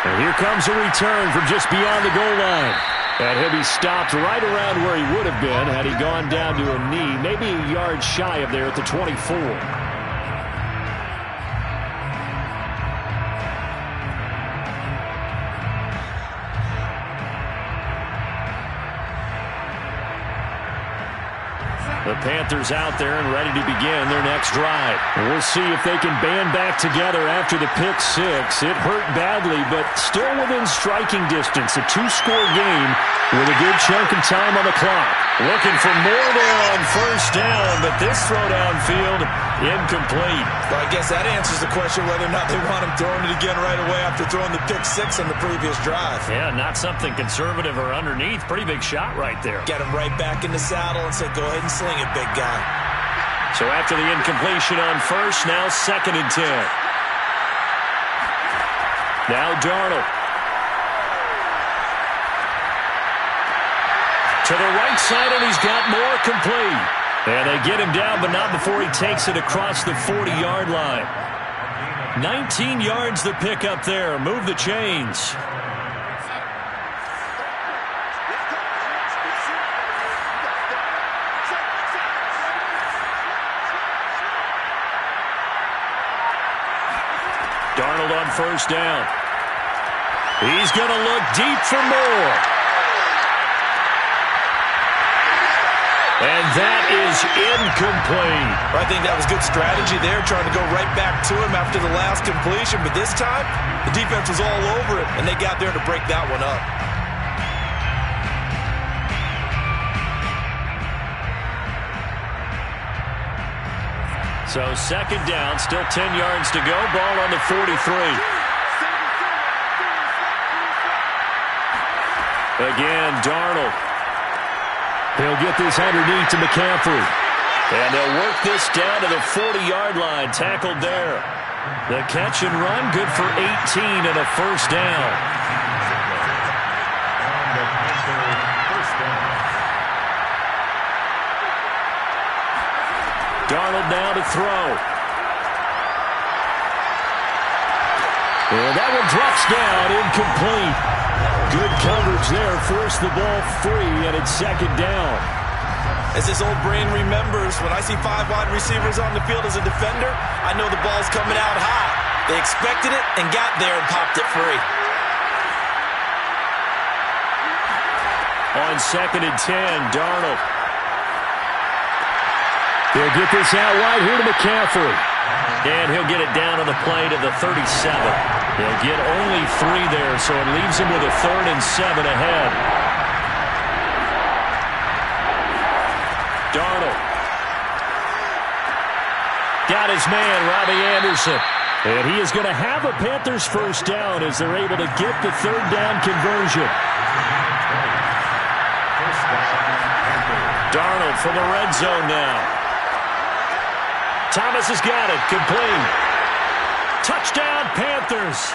And here comes a return from just beyond the goal line. And he'll be stopped right around where he would have been had he gone down to a knee, maybe a yard shy of there at the 24. The Panthers out there and ready to begin their next drive. We'll see if they can band back together after the pick 6. It hurt badly, but still within striking distance. A 2-score game with a good chunk of time on the clock. Looking for more there on 1st down, but this throw downfield incomplete. Well, I guess that answers the question whether or not they want him throwing it again right away after throwing the pick 6 on the previous drive. Yeah, not something conservative or underneath. Pretty big shot right there. Get him right back in the saddle and say, go ahead and sling it, big guy. So after the incompletion on 1st, now 2nd and 10. Now Darnold. the right side, and he's got more complete. And they get him down, but not before he takes it across the 40-yard line. 19 yards to pick up there. Move the chains. Darnold on first down. He's going to look deep for more. And that is incomplete. I think that was good strategy there, trying to go right back to him after the last completion. But this time, the defense was all over it, and they got there to break that one up. So second down, still 10 yards to go. Ball on the 43. Again, Darnold. He'll get this underneath to McCaffrey. And they'll work this down to the 40-yard line. Tackled there. The catch and run, good for 18 and a first down. Darnold now to throw. And that one drops down, incomplete. Good coverage there, forced the ball free, and it's second down. As this old brain remembers, when I see 5 wide receivers on the field as a defender, I know the ball's coming out high. They expected it and got there and popped it free. On second and 10, Darnold. They'll get this out wide here to McCaffrey. And he'll get it down on the play to the 37. They'll get only 3 there, so it leaves him with a 3rd and 7 ahead. Darnold. Got his man, Robbie Anderson. And he is going to have a Panthers first down as they're able to get the 3rd down conversion. Darnold from the red zone now. Thomas has got it. Complete. Touchdown, Panthers.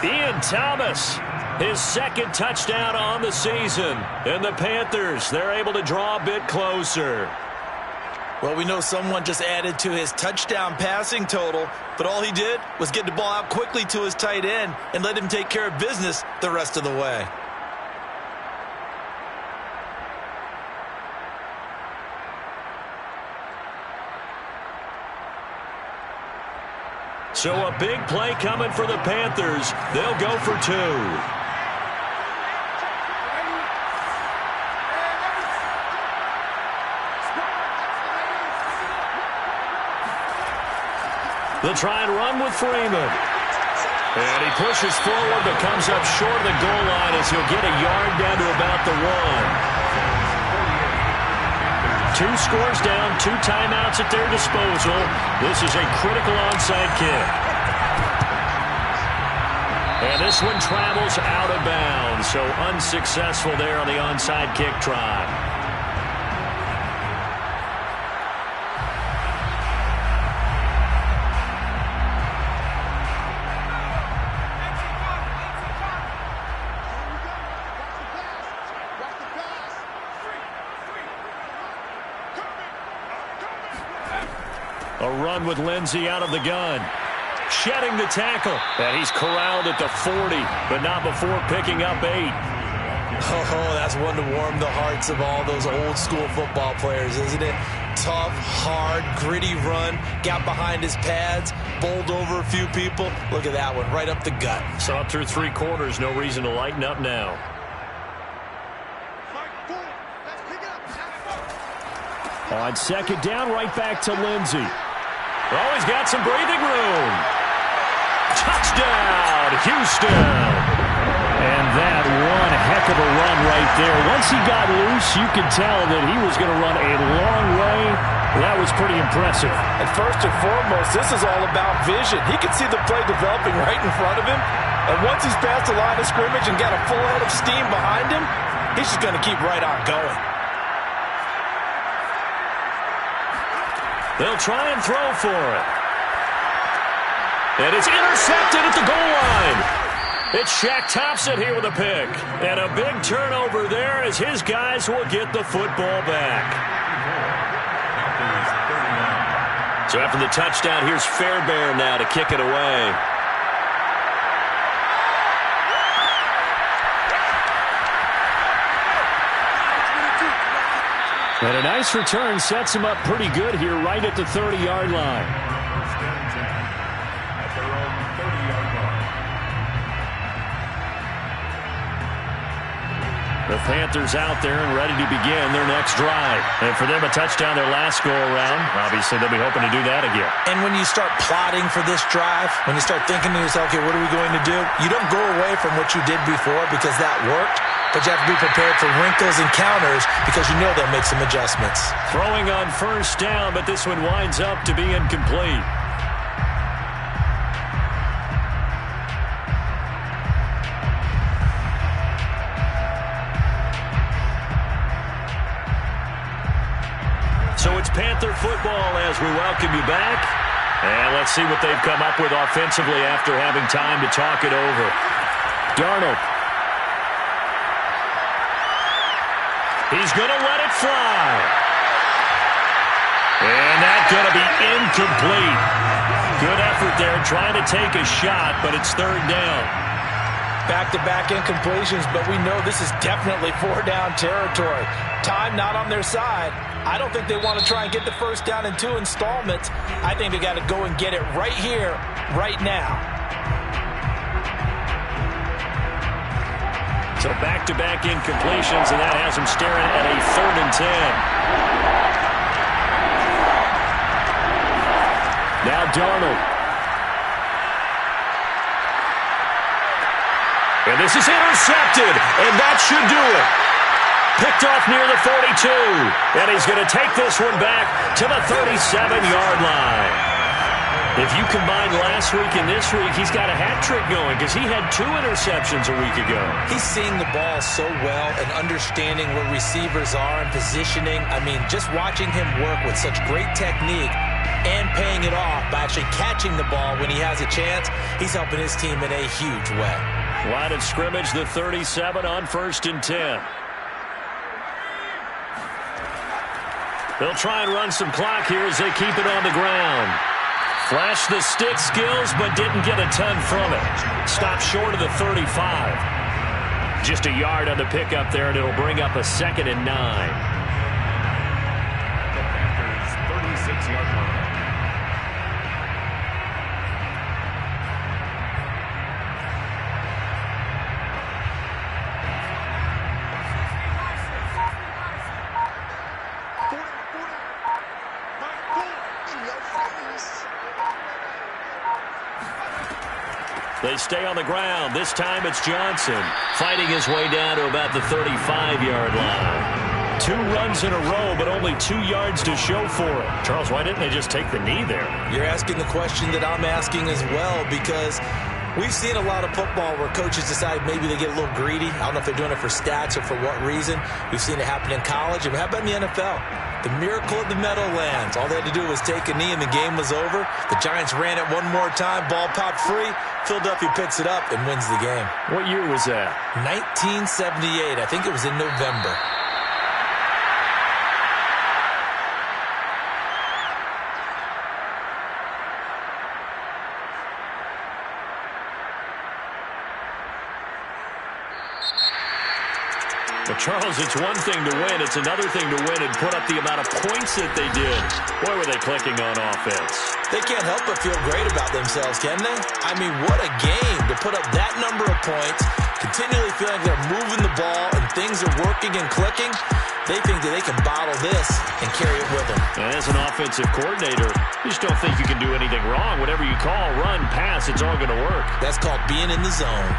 Ian Thomas, his 2nd touchdown on the season. And the Panthers, they're able to draw a bit closer. Well, we know someone just added to his touchdown passing total, but all he did was get the ball out quickly to his tight end and let him take care of business the rest of the way. So a big play coming for the Panthers. They'll go for 2. They'll try and run with Freeman. And he pushes forward but comes up short of the goal line as he'll get a yard down to about the 1. 2 scores down, 2 timeouts at their disposal. This is a critical onside kick. And this one travels out of bounds, so unsuccessful there on the onside kick try. A run with Lindsey out of the gun. Shedding the tackle. And he's corralled at the 40, but not before picking up 8. Oh, that's one to warm the hearts of all those old school football players, isn't it? Tough, hard, gritty run. Got behind his pads, bowled over a few people. Look at that one, right up the gut. Saw it through 3 quarters. No reason to lighten up now. On second down, right back to Lindsey. Oh, he's got some breathing room. Touchdown, Houston. And that one heck of a run right there. Once he got loose, you could tell that he was going to run a long way. That was pretty impressive. And first and foremost, this is all about vision. He can see the play developing right in front of him. And once he's past the line of scrimmage and got a full head of steam behind him, he's just going to keep right on going. They'll try and throw for it. And it's intercepted at the goal line. It's Shaq Thompson here with a pick. And a big turnover there as his guys will get the football back. So after the touchdown, here's Fairbairn now to kick it away. And a nice return sets him up pretty good here right at the 30-yard line. First and 10 at their own 30-yard line. The Panthers out there and ready to begin their next drive. And for them, a touchdown their last go-around. Obviously, they'll be hoping to do that again. And when you start plotting for this drive, when you start thinking to yourself, okay, what are we going to do? You don't go away from what you did before because that worked. But you have to be prepared for wrinkles and counters because you know they'll make some adjustments. Throwing on first down, but this one winds up to be incomplete. So it's Panther football as we welcome you back. And let's see what they've come up with offensively after having time to talk it over. Darnold. He's going to let it fly. And that's going to be incomplete. Good effort there trying to take a shot, but it's third down. Back-to-back incompletions, but we know this is definitely four-down territory. Time not on their side. I don't think they want to try and get the first down in 2 installments. I think they got to go and get it right here, right now. So back-to-back incompletions, and that has him staring at a 3rd and 10. Now Darnold. And this is intercepted, and that should do it. Picked off near the 42, and he's going to take this one back to the 37-yard line. If you combine last week and this week, he's got a hat trick going because he had 2 interceptions a week ago. He's seeing the ball so well and understanding where receivers are and positioning. I mean, just watching him work with such great technique and paying it off by actually catching the ball when he has a chance, he's helping his team in a huge way. Line of scrimmage, the 37 on 1st and 10. They'll try and run some clock here as they keep it on the ground. Flashed the stick skills, but didn't get a ton from it. Stopped short of the 35. Just a yard on the pickup there, and it'll bring up a 2nd and 9. The Panthers' 36-yard line. They stay on the ground. This time it's Johnson fighting his way down to about the 35-yard line. 2 runs in a row, but only 2 yards to show for it. Charles, why didn't they just take the knee there? You're asking the question that I'm asking as well, because we've seen a lot of football where coaches decide maybe they get a little greedy. I don't know if they're doing it for stats or for what reason. We've seen it happen in college. And how about in the NFL? The miracle of the Meadowlands. All they had to do was take a knee and the game was over. The Giants ran it one more time. Ball popped free. Philadelphia picks it up and wins the game. What year was that? 1978. I think it was in November. Well, Charles, it's one thing to win. It's another thing to win and put up the amount of points that they did. Boy, were they clicking on offense. They can't help but feel great about themselves, can they? I mean, what a game to put up that number of points, continually feeling they're moving the ball and things are working and clicking. They think that they can bottle this and carry it with them. And as an offensive coordinator, you just don't think you can do anything wrong. Whatever you call, run, pass, it's all going to work. That's called being in the zone.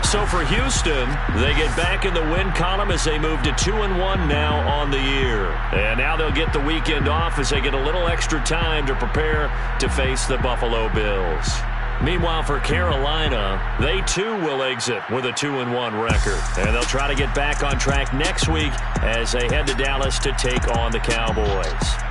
So for Houston, they get back in the win column as they move to 2-1 now on the year. And now they'll get the weekend off as they get a little extra time to prepare to face the Buffalo Bills. Meanwhile, for Carolina, they too will exit with a 2-1 record. And they'll try to get back on track next week as they head to Dallas to take on the Cowboys.